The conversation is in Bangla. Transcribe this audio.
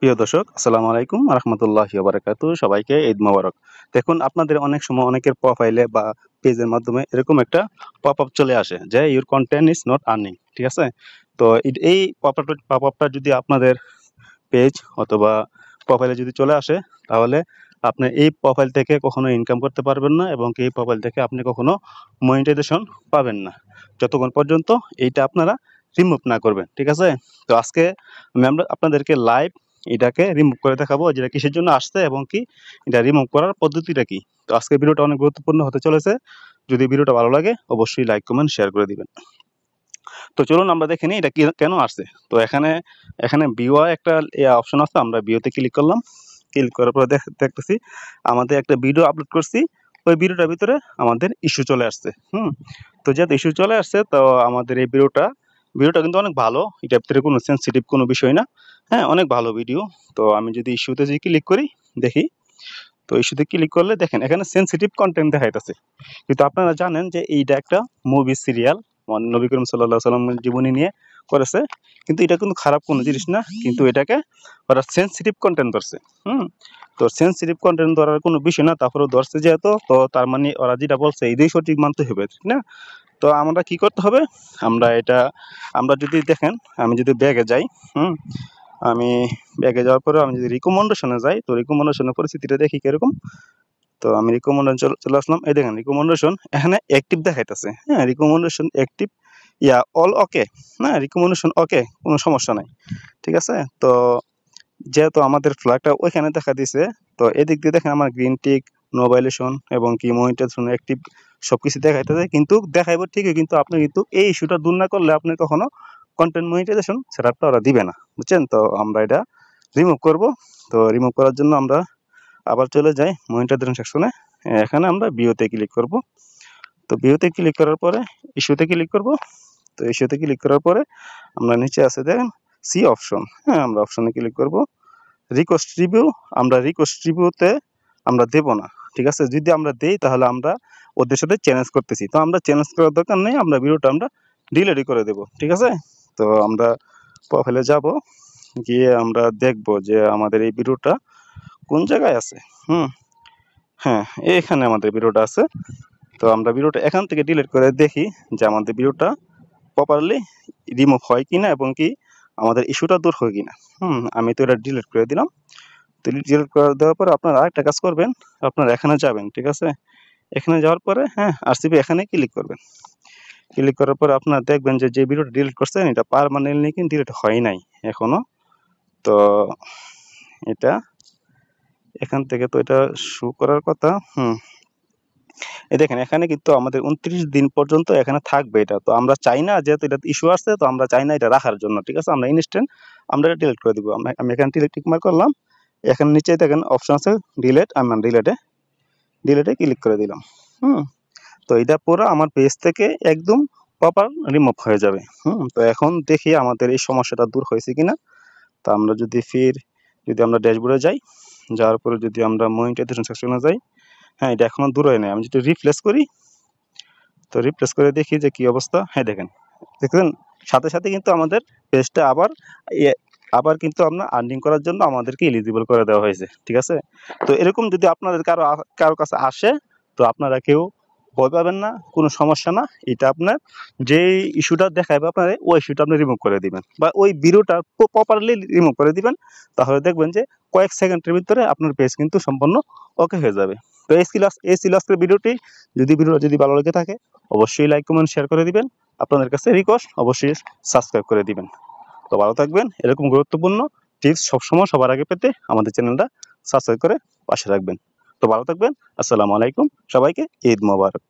প্রিয় দর্শক, আসসালামু আলাইকুম রাহমাতুল্লাহি ওয়া বারাকাতুহু। সবাইকে ঈদ মোবারক। দেখুন, আপনাদের অনেক সময় অনেকের প্রোফাইলে বা পেজের মাধ্যমে এরকম একটা পপআপ চলে আসে যে your content is not earning. ঠিক আছে? তো এই পপআপটা যদি আপনাদের পেজ অথবা প্রোফাইলে যদি চলে আসে, তাহলে আপনি এই প্রোফাইল থেকে কখনো ইনকাম করতে পারবেন না এবং এই প্রোফাইল থেকে আপনি কখনো মনিটাইজেশন পাবেন না, যতক্ষণ পর্যন্ত এইটা আপনারা রিমুভ না করবেন। ঠিক আছে? তো আজকে আমরা আপনাদেরকে লাইভ এটাকে রিমুভ করে দেখাবো, যেটা কিসের জন্য আসছে এবং কি এটা রিমুভ করার পদ্ধতিটা কি। তো আজকে ভিডিওটা অনেক গুরুত্বপূর্ণ হতে চলেছে। যদি ভিডিওটা ভালো লাগে অবশ্যই লাইক কমেন্ট শেয়ার করে দিবেন। তো চলুন আমরা দেখে নিই এটা কেন আসছে। তো এখানে ভিউ একটা অপশন আছে, আমরা ভিউতে ক্লিক করলাম। ক্লিক করার পরে দেখতেছি আমাদের একটা ভিডিও আপলোড করছি, ওই ভিডিওটার ভিতরে আমাদের ইস্যু চলে আসছে। তো যেহেতু ইস্যু চলে আসছে, তো আমাদের এই ভিডিওটা কিন্তু অনেক ভালো, এটার ভিতরে কোনো সেন্সিটিভ কোনো বিষয় না। হ্যাঁ, অনেক ভালো ভিডিও। তো আমি যদি ইস্যুতে যদি ক্লিক করি, দেখি। তো ইস্যুতে ক্লিক করলে দেখেন এখানে সেন্সিটিভ কন্টেন্ট দেখাইতেছে, কিন্তু আপনারা জানেন যে এইটা একটা মুভি সিরিয়াল, নবী করিম সাল্লাল্লাহু আলাইহি সাল্লামের জীবনী নিয়ে করেছে। কিন্তু এটা কিন্তু খারাপ কোনো জিনিস না, কিন্তু এটাকে ওরা সেন্সিটিভ কন্টেন্ট ধরছে। তো সেন্সিটিভ কন্টেন্ট ধরার কোনো বিষয় না, তারপরেও ধরছে যেহেতু, তো তার মানে ওরা যেটা বলছে এটাই সঠিক মানতে হবে, ঠিক না? তো আমরা কি করতে হবে, আমরা যদি দেখেন, আমি যদি ব্যাগে যাই, আমি ব্যাগে যাওয়ার পরে আমি যদি রিকমেন্ডেশনে যাই, তো রিকমেন্ডেশনের পরিস্থিতিটা দেখি কিরকম। তো আমি রিকমেন্ডেশন চলে আসলাম। এই দেখেন রিকমেন্ডেশন এখানে অ্যাক্টিভ দেখাইতেছে। হ্যাঁ, রিকমেন্ডেশন অ্যাক্টিভ, অল ওকে। হ্যাঁ, রিকমেন্ডেশন ওকে, কোনো সমস্যা নাই। ঠিক আছে? তো যেহেতু আমাদের ফ্ল্যাগটা ওইখানে দেখা দিছে, তো এদিক দিয়ে দেখেন আমার গ্রিন টিক, নো ভায়োলেশন এবং কি মনিটাইজেশন অ্যাক্টিভ সবকিছু দেখাইতেছে। কিন্তু দেখাইব ঠিকই, কিন্তু আপনি কিন্তু এই ইস্যুটা দূর না করলে আপনি কখনো কন্টেন্ট মনিটাইজেশন সেটআপটা ওরা দিবে না, বুঝছেন? তো আমরা এটা রিমুভ করব। তো রিমুভ করার জন্য আমরা আবার চলে যাই মনিটাইজেশন সেকশনে। এখানে আমরা ভিউতে ক্লিক করব। তো ভিউতে ক্লিক করার পরে ইস্যুতে ক্লিক করব। তো ইস্যুতে ক্লিক করার পরে আমরা নিচে আছে দেখেন সি অপশন। হ্যাঁ, আমরা অপশনে ক্লিক করব। রিকোয়েস্ট রিভিউ, আমরা রিকোয়েস্ট রিভিউতে আমরা দেব না। ঠিক আছে? যদি আমরা দেই তাহলে আমরা ওদের সাথে চ্যালেঞ্জ করতেছি। তো আমরা চ্যালেঞ্জ করার দরকার নেই, আমরা ভিডিওটা আমরা ডিলিটই করে দেব। ঠিক আছে? তো আমরা প্রোফাইলে যাব, গিয়ে আমরা দেখব যে আমাদের এই ভিডিওটা কোন জায়গায় আছে। হ্যাঁ, এখানে আমাদের ভিডিওটা আছে। তো আমরা ভিডিওটা এখান থেকে ডিলিট করে দেখি যে আমাদের ভিডিওটা প্রপারলি রিমুভ হয় কিনা এবং কি আমাদের ইস্যুটা দূর হয় কিনা। আমি তো এটা ডিলিট করে দিলাম। তো ডিলিট করে দেওয়ার পরে আপনারা আরেকটা কাজ করবেন, আপনারা এখানে যাবেন। ঠিক আছে? এখানে যাওয়ার পরে আরসিবি এখানে ক্লিক করবেন। ক্লিক করার পরে আপনারা দেখবেন যে ভিডিওটা ডিলিট করছেন এটা পার্মানেন্টলি কিন্তু ডিলিট হয় নাই এখনো। তো এটা এখান থেকে তো এটা শো করার কথা। এই দেখেন এখানে কিন্তু আমাদের 29 দিন পর্যন্ত এখানে থাকবে এটা। তো আমরা চাই না, যেহেতু এটা ইস্যু আসছে, তো আমরা চাই না এটা রাখার জন্য। ঠিক আছে? আমরা ইনস্ট্যান্ট আমরা এটা ডিলিট করে দিব। আমি এখানে টিক মার্ক করলাম। এখানে নিচে দেখেন অপশন আছে ডিলিট, আমি ডিলিটে ক্লিক করে দিলাম। তো এটা পুরো আমার পেজ থেকে একদম প্রপার রিমুভ হয়ে যাবে। তো এখন দেখি আমাদের এই সমস্যাটা দূর হয়েছে কিনা। তো আমরা যদি আমরা ড্যাশবোর্ডে যাই, যাওয়ার পরে যদি আমরা মনিটাইজেশন সেকশনে যাই, হ্যাঁ, এটা এখনো দূর হয় নাই। আমি যদি রিপ্লেস করি, তো রিপ্লেস করে দেখি যে কি অবস্থা। হ্যাঁ, দেখেন সাথে সাথে কিন্তু আমাদের পেজটা আবার কিন্তু আমরা আর্নিং করার জন্য আমাদেরকে এলিজিবল করে দেওয়া হয়েছে। ঠিক আছে? তো এরকম যদি আপনাদের কারো কাছে আসে, তো আপনারা কেউ ভয় পাবেন না, কোনো সমস্যা না। এটা আপনার যে ইস্যুটা দেখাবে আপনার, ওই ইস্যুটা আপনি রিমুভ করে দিবেন বা ওই ভিডিওটা প্রপারলি রিমুভ করে দিবেন। তাহলে দেখবেন যে কয়েক সেকেন্ডের ভিতরে আপনার পেজ কিন্তু সম্পূর্ণ ওকে হয়ে যাবে। তো এই ছিল আজকের ভিডিওটি। ভিডিওটা যদি ভালো লেগে থাকে অবশ্যই লাইক কমেন্ট শেয়ার করে দিবেন। আপনাদের কাছে রিকোয়েস্ট অবশ্যই সাবস্ক্রাইব করে দিবেন। তো ভালো থাকবেন। এরকম গুরুত্বপূর্ণ টিপস সবসময় সবার আগে পেতে আমাদের চ্যানেলটা সাবস্ক্রাইব করে পাশে রাখবেন। তো ভালো থাকবেন। আসসালামু আলাইকুম। সবাইকে ঈদ মোবারক।